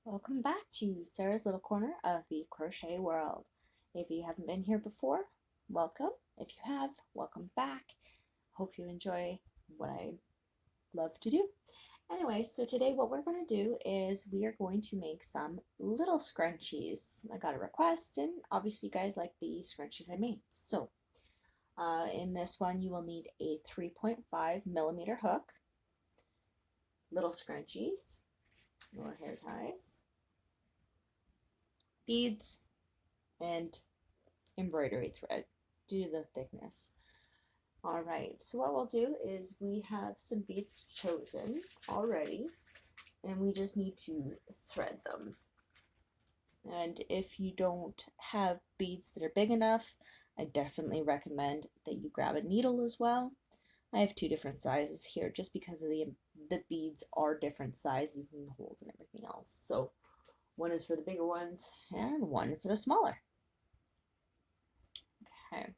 Welcome back to Sarah's little corner of the crochet world. If you haven't been here before, welcome. If you have, welcome back. Hope you enjoy what I love to do. Anyway, so today what we're going to do is we are going to make some little scrunchies. I got a request and obviously you guys like the scrunchies I made. So in this one you will need a 3.5mm hook, little scrunchies, little hair ties, beads, and embroidery thread due to the thickness. Alright, so what we'll do is we have some beads chosen already, and we just need to thread them. And if you don't have beads that are big enough, I definitely recommend that you grab a needle as well. I have two different sizes here just because of the beads are different sizes and the holes and everything else. So one is for the bigger ones and one for the smaller. Okay,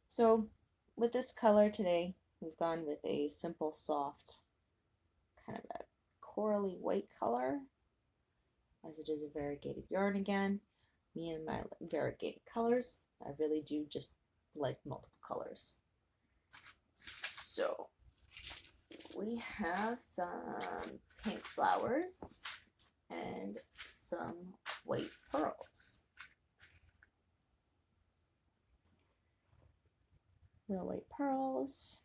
so with this color today, we've gone with a simple, soft, kind of a corally white color, as it is a variegated yarn again. Me and my variegated colors, I really do just like multiple colors. So we have some pink flowers and some white pearls. Little white pearls.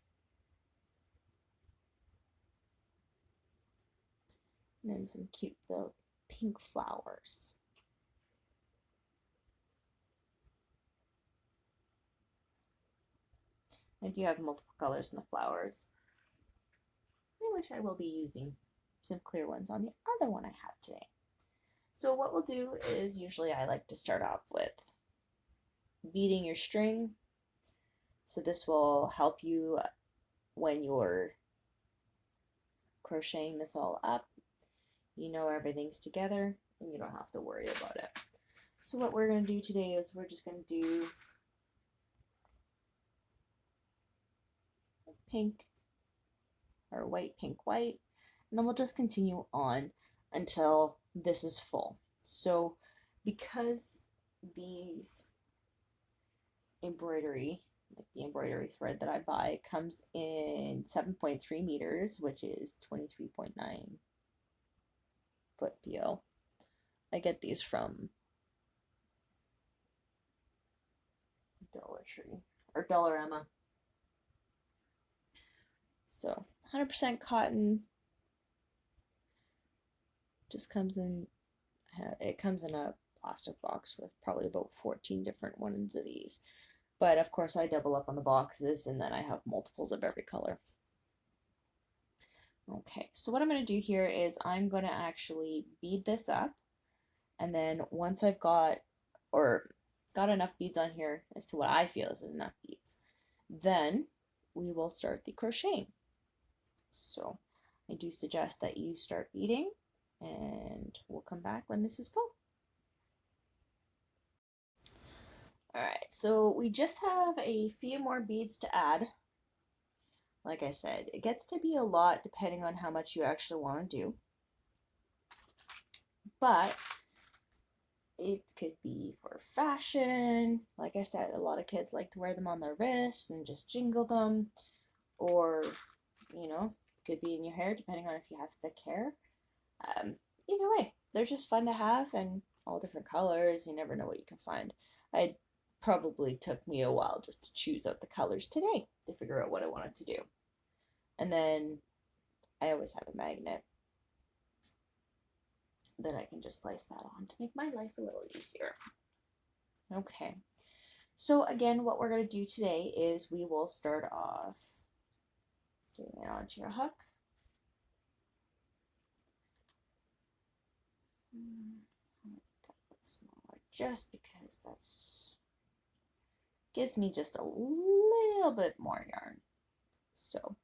And then some cute little pink flowers. I do have multiple colors in the flowers, which I will be using some clear ones on the other one I have today. So what we'll do is usually I like to start off with beading your string. So this will help you when you're crocheting this all up. You know everything's together and you don't have to worry about it. So what we're going to do today is we're just going to do pink or white, pink, white, and then we'll just continue on until this is full. So because these embroidery, like the embroidery thread that I buy, comes in 7.3 meters, which is 23.9 foot PO. I get these from Dollar Tree or Dollarama. So 100% cotton. Just comes in, it comes in a plastic box with probably about 14 different ones of these. But of course I double up on the boxes and then I have multiples of every color. Okay, so what I'm going to do here is I'm going to actually bead this up, and then once I've got enough beads on here as to what I feel is enough beads, then we will start the crocheting. So I do suggest that you start beading, and we'll come back when this is full. Alright, so we just have a few more beads to add. Like I said, it gets to be a lot depending on how much you actually want to do. But it could be for fashion. Like I said, a lot of kids like to wear them on their wrists and just jingle them. Or, you know, could be in your hair depending on if you have thick hair. Either way, they're just fun to have and all different colors. You never know what you can find. It probably took me a while just to choose out the colors today to figure out what I wanted to do. And then I always have a magnet that I can just place that on to make my life a little easier. Okay, so again, what we're going to do today is we will start off getting it onto your hook. Smaller just because that's gives me just a little bit more yarn. So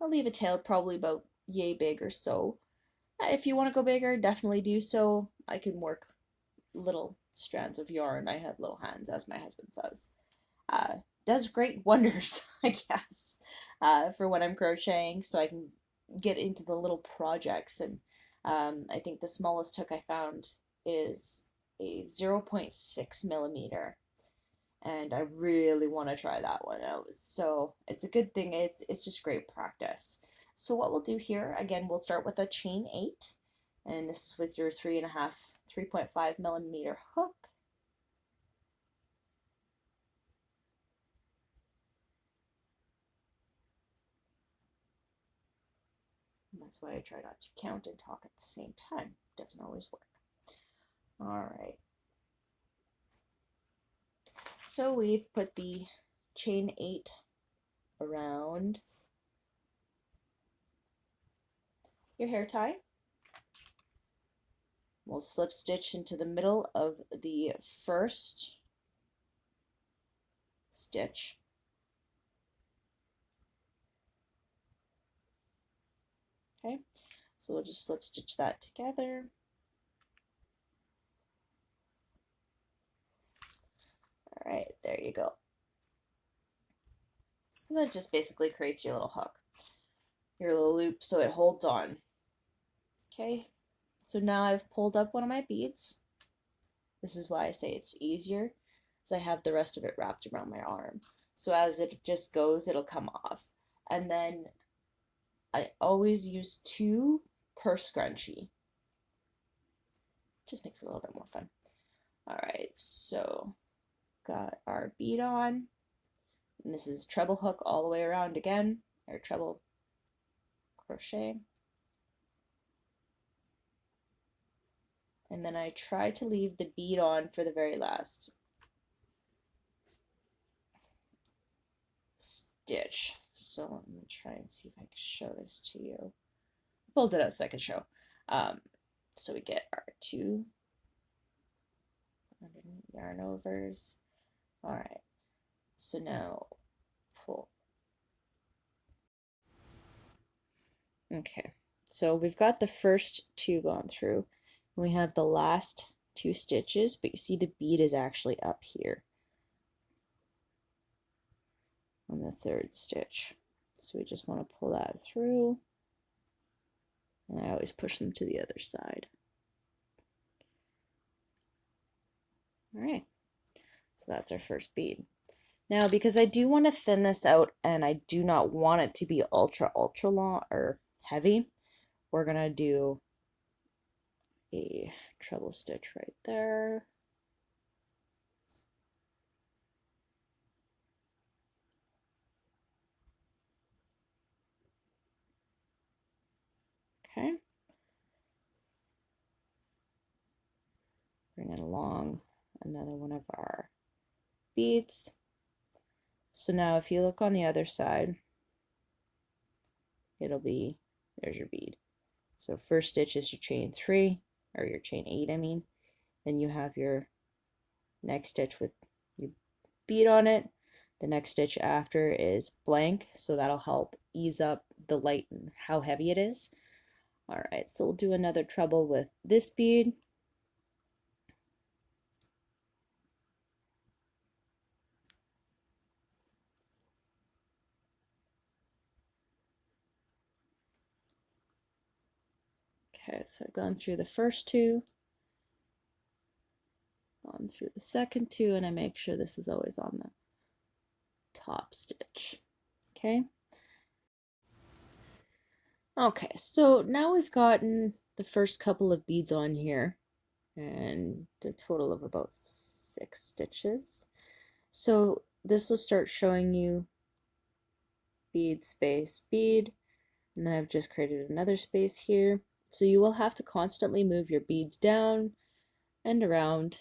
I'll leave a tail probably about yay big or so. If you want to go bigger, definitely do so. I can work little strands of yarn. I have little hands, as my husband says. Does great wonders, I guess, for when I'm crocheting, so I can get into the little projects and I think the smallest hook I found is a 0.6 millimeter, and I really want to try that one out. So it's a good thing. It's just great practice. So what we'll do here, again, we'll start with a chain 8, and this is with your 3.5 millimeter hook. And that's why I try not to count and talk at the same time. Doesn't always work. All right. So we've put the chain 8 around your hair tie. We'll slip stitch into the middle of the first stitch. Okay, so we'll just slip stitch that together. All right, there you go. So that just basically creates your little hook, your little loop, so it holds on. Okay, so now I've pulled up one of my beads. This is why I say it's easier, because I have the rest of it wrapped around my arm. So as it just goes, it'll come off. And then I always use 2 per scrunchie. Just makes it a little bit more fun. All right, so got our bead on. And this is treble hook all the way around again, or treble crochet. And then I try to leave the bead on for the very last stitch. So let me try and see if I can show this to you. I pulled it out so I can show. So we get our 2 yarn overs. All right, so now pull. Okay, so we've got the first 2 gone through. We have the last 2 stitches, but you see the bead is actually up here on the 3rd stitch. So we just want to pull that through. And I always push them to the other side. All right, so that's our first bead. Now, because I do want to thin this out and I do not want it to be ultra long or heavy, we're gonna do a treble stitch right there. Okay. Bring it along another one of our beads. So now if you look on the other side, it'll be, there's your bead. So first stitch is your chain 3, or your chain 8, I mean. Then you have your next stitch with your bead on it. The next stitch after is blank, so that'll help ease up the light and how heavy it is. All right, so we'll do another treble with this bead. Okay, so I've gone through the first 2, gone through the second 2, and I make sure this is always on the top stitch. Okay. Okay, so now we've gotten the first couple of beads on here, and a total of about 6 stitches. So this will start showing you bead, space, bead, and then I've just created another space here. So you will have to constantly move your beads down and around,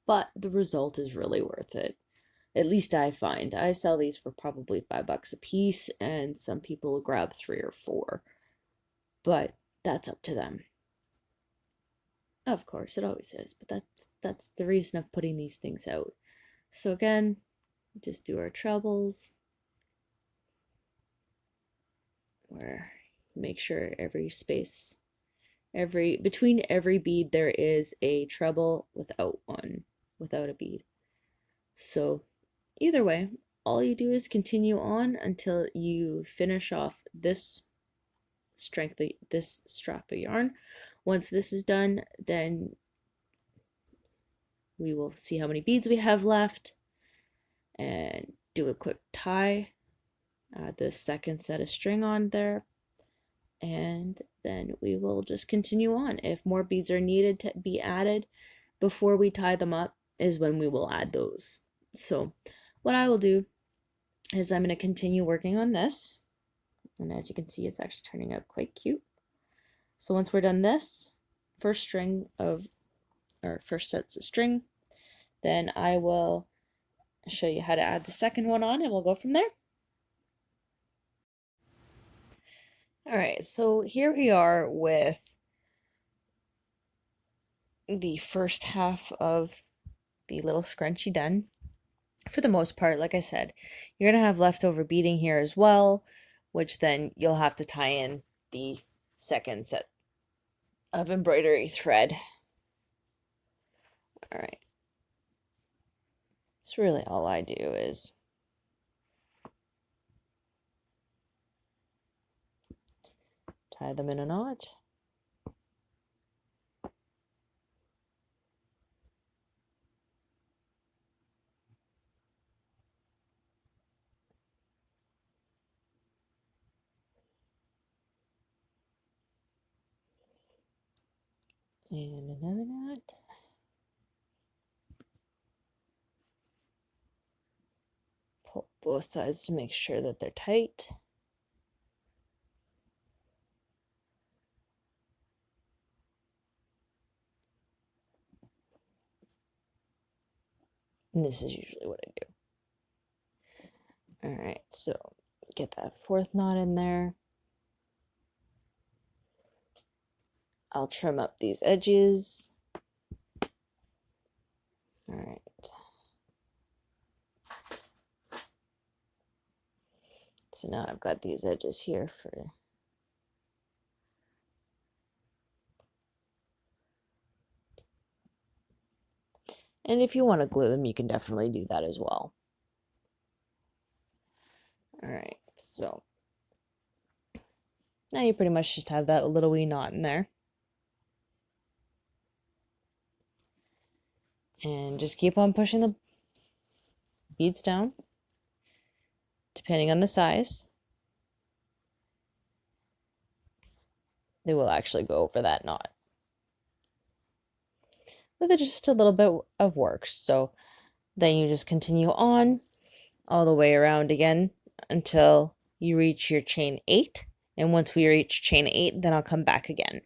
but the result is really worth it. At least I find. I sell these for probably $5 a piece, and some people will grab 3 or 4, but that's up to them. Of course, it always is, but that's the reason of putting these things out. So again, just do our trebles, where make sure every space, between every bead there is a treble without a bead. So either way, all you do is continue on until you finish off this strength of this strap of yarn. Once this is done, then we will see how many beads we have left and do a quick tie, add the second set of string on there, and then we will just continue on. If more beads are needed to be added before we tie them up is when we will add those. So what I will do is I'm going to continue working on this, and as you can see, it's actually turning out quite cute. So once we're done this first string of, or first sets of string, then I will show you how to add the second one on, and we'll go from there. All right, so here we are with the first half of the little scrunchie done. For the most part, like I said, you're going to have leftover beading here as well, which then you'll have to tie in the second set of embroidery thread. All right. So really all I do is tie them in a knot. And another knot. Pull both sides to make sure that they're tight. And this is usually what I do. All right, so get that fourth knot in there. I'll trim up these edges. All right. So now I've got these edges here for and if you want to glue them, you can definitely do that as well. All right, so now you pretty much just have that little wee knot in there. And just keep on pushing the beads down, depending on the size. They will actually go over that knot. But they're just a little bit of work. So then you just continue on all the way around again until you reach your chain 8. And once we reach chain 8, then I'll come back again.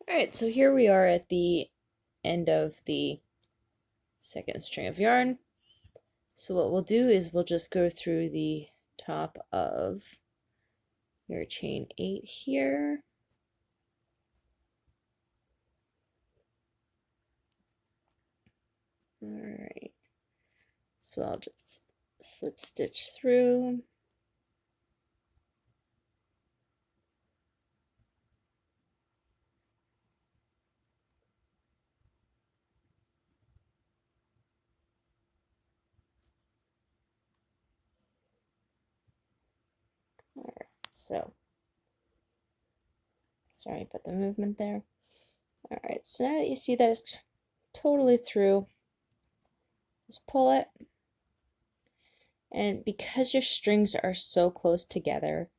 All right, so here we are at the end of the second string of yarn. So what we'll do is we'll just go through the top of your chain 8 here. All right, so I'll just slip stitch through. All right, so sorry about the movement there. All right, so now that you see that it's totally through, just pull it. And because your strings are so close together,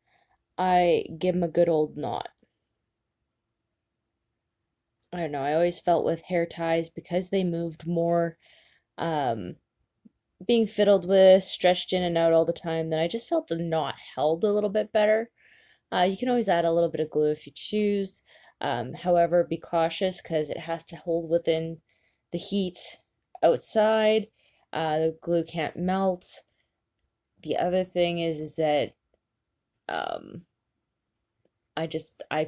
I give them a good old knot. I don't know, I always felt with hair ties, because they moved more, being fiddled with, stretched in and out all the time, then I just felt the knot held a little bit better. You can always add a little bit of glue if you choose. However, be cautious because it has to hold within the heat outside. The glue can't melt. The other thing is that I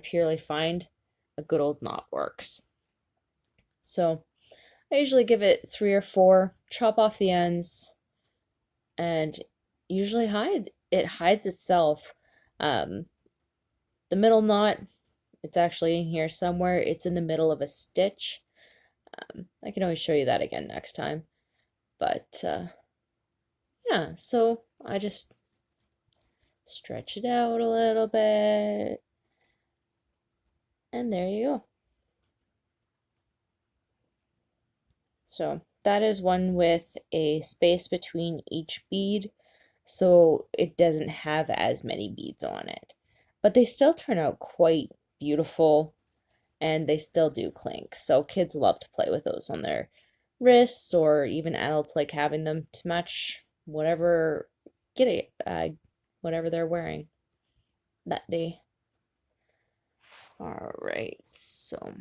purely find a good old knot works. So I usually give it 3 or 4, chop off the ends, and usually it hides itself. The middle knot, it's actually in here somewhere. It's in the middle of a stitch. I can always show you that again next time. But yeah, so I just Stretch it out a little bit. And there you go. So that is one with a space between each bead, so it doesn't have as many beads on it. But they still turn out quite beautiful, and they still do clink. So kids love to play with those on their wrists, or even adults like having them to match whatever whatever they're wearing that day. All right, so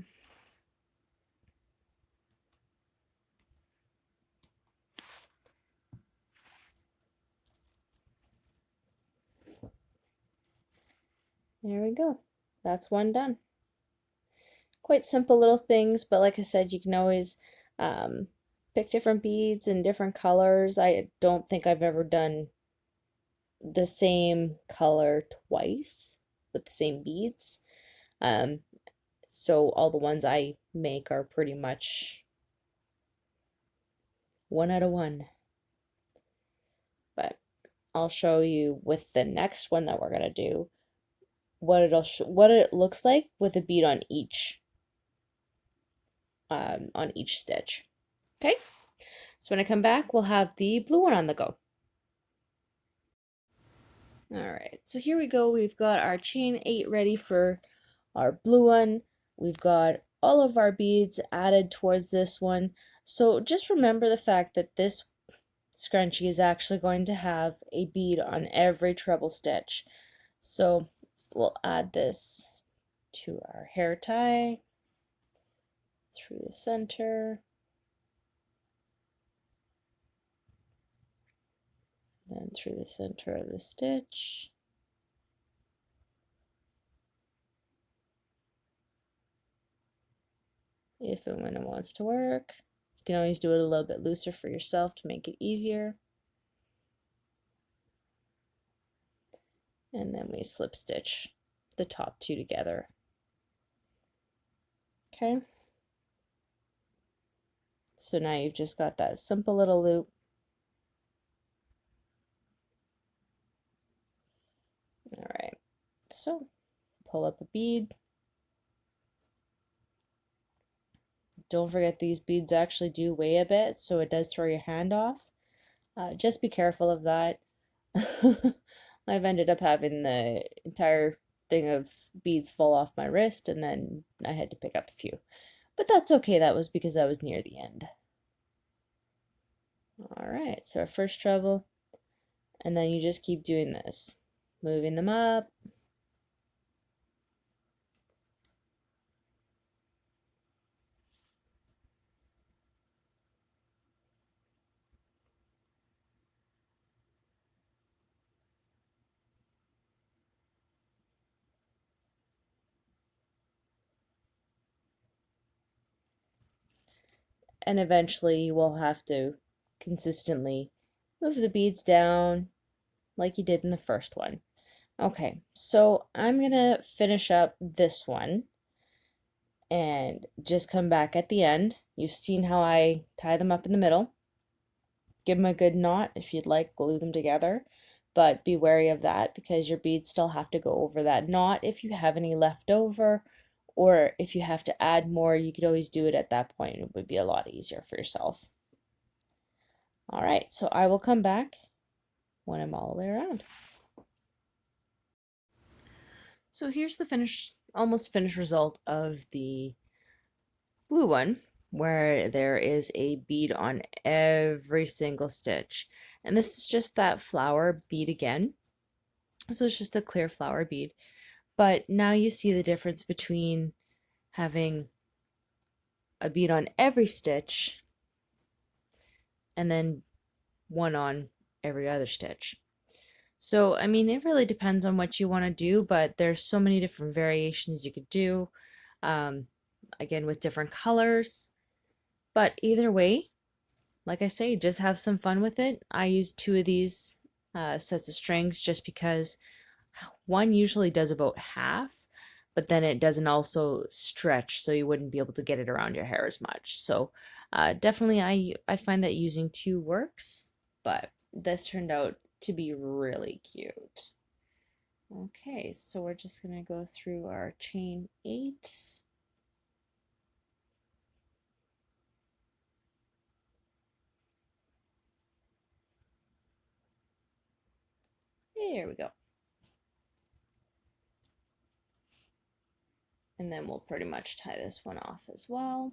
there we go. That's one done. Quite simple little things, but like I said, you can always pick different beads and different colors. I don't think I've ever done the same color twice with the same beads. So all the ones I make are pretty much 1 out of 1. But I'll show you with the next one that we're gonna do what it looks like with a bead on each stitch. Okay, so when I come back, we'll have the blue one on the go. All right, so here we go. We've got our chain 8 ready for our blue one. We've got all of our beads added towards this one. So just remember the fact that this scrunchie is actually going to have a bead on every treble stitch. So we'll add this to our hair tie through the center, then through the center of the stitch, if and when it wants to work. You can always do it a little bit looser for yourself to make it easier. And then we slip stitch the top 2 together. Okay. So now you've just got that simple little loop. All right, so pull up a bead. Don't forget these beads actually do weigh a bit, so it does throw your hand off. Just be careful of that. I've ended up having the entire thing of beads fall off my wrist, and then I had to pick up a few. But that's okay, that was because I was near the end. All right, so our first treble, and then you just keep doing this, moving them up. And eventually you will have to consistently move the beads down like you did in the first one. Okay, so I'm gonna finish up this one and just come back at the end. You've seen how I tie them up in the middle. Give them a good knot. If you'd like, glue them together, but be wary of that because your beads still have to go over that knot if you have any left over, or if you have to add more, you could always do it at that point. It would be a lot easier for yourself. All right, so I will come back when I'm all the way around. So here's the almost finished result of the blue one, where there is a bead on every single stitch. And this is just that flower bead again. So it's just a clear flower bead. But now you see the difference between having a bead on every stitch and then one on every other stitch. So, I mean, it really depends on what you want to do, but there's so many different variations you could do, again, with different colors. But either way, like I say, just have some fun with it. I use 2 of these sets of strings just because one usually does about half, but then it doesn't also stretch, so you wouldn't be able to get it around your hair as much. So definitely I find that using 2 works, but this turned out to be really cute. Okay, so we're just going to go through our chain 8. There we go. And then we'll pretty much tie this one off as well.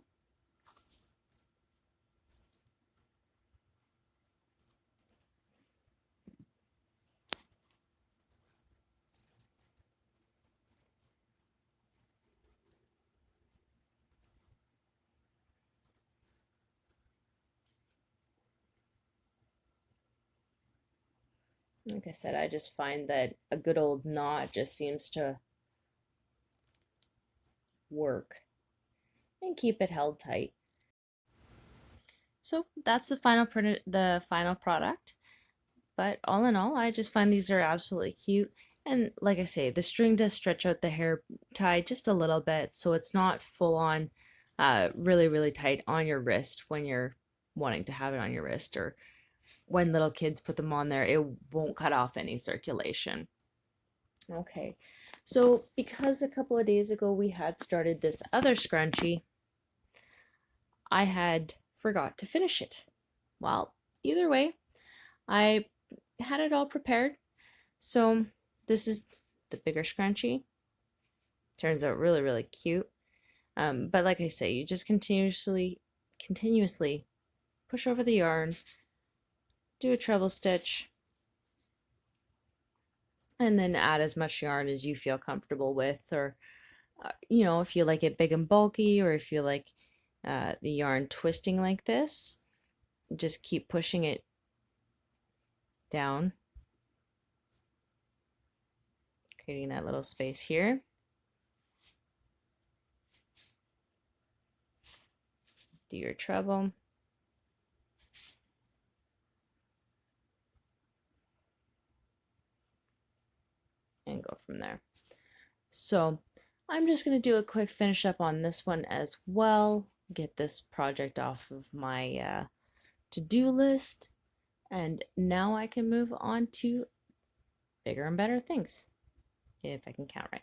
Like I said, I just find that a good old knot just seems to work and keep it held tight. So that's the final product. But all in all, I just find these are absolutely cute. And like I say, the string does stretch out the hair tie just a little bit, so it's not full on really, really tight on your wrist when you're wanting to have it on your wrist, or when little kids put them on there, it won't cut off any circulation. Okay, so because a couple of days ago we had started this other scrunchie, I had forgot to finish it. Well, either way, I had it all prepared. So this is the bigger scrunchie. Turns out really, really cute. But like I say, you just continuously push over the yarn, do a treble stitch, and then add as much yarn as you feel comfortable with, or you know, if you like it big and bulky, or if you like the yarn twisting like this, just keep pushing it down, creating that little space here. Do your treble. And go from there. So I'm just going to do a quick finish up on this one as well, get this project off of my to-do list, and now I can move on to bigger and better things, if I can count right.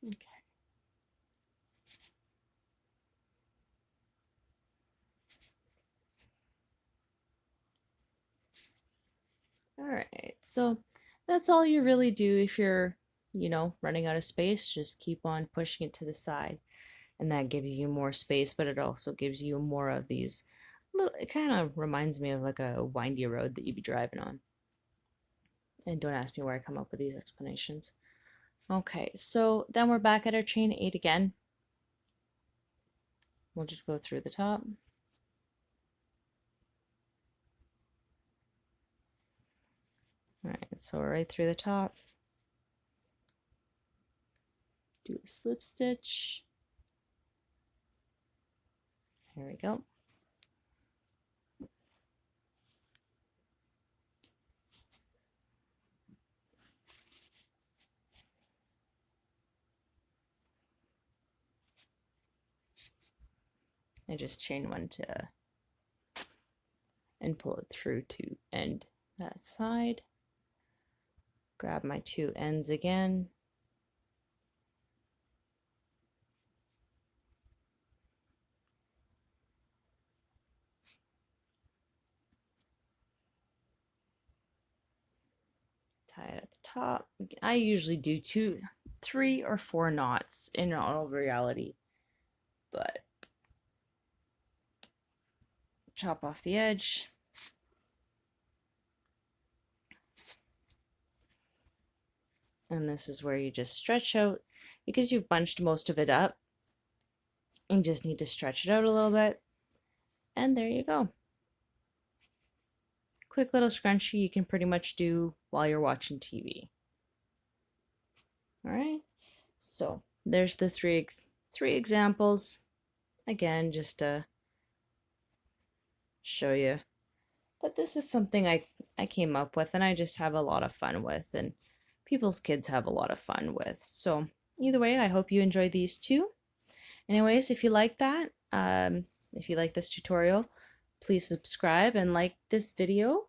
Okay. All right, so that's all you really do if you're, you know, running out of space. Just keep on pushing it to the side, and that gives you more space, but it also gives you more of these little, it kind of reminds me of like a windy road that you'd be driving on. And don't ask me where I come up with these explanations. Okay, so then we're back at our chain 8 again. We'll just go through the top. All right, so right through the top. Do a slip stitch. There we go. I just chain 1 to and pull it through to end that side. Grab my 2 ends again. Tie it at the top. I usually do 2, 3, or 4 knots in all reality, but chop off the edge. And this is where you just stretch out, because you've bunched most of it up. You just need to stretch it out a little bit. And there you go. Quick little scrunchie you can pretty much do while you're watching TV. All right, so there's the three examples. Again, just to show you. But this is something I came up with, and I just have a lot of fun with, and people's kids have a lot of fun with. So either way, I hope you enjoy these too. Anyways, if you like that, if you like this tutorial, please subscribe and like this video.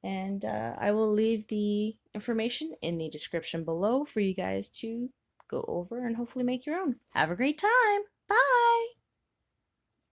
And I will leave the information in the description below for you guys to go over and hopefully make your own. Have a great time. Bye!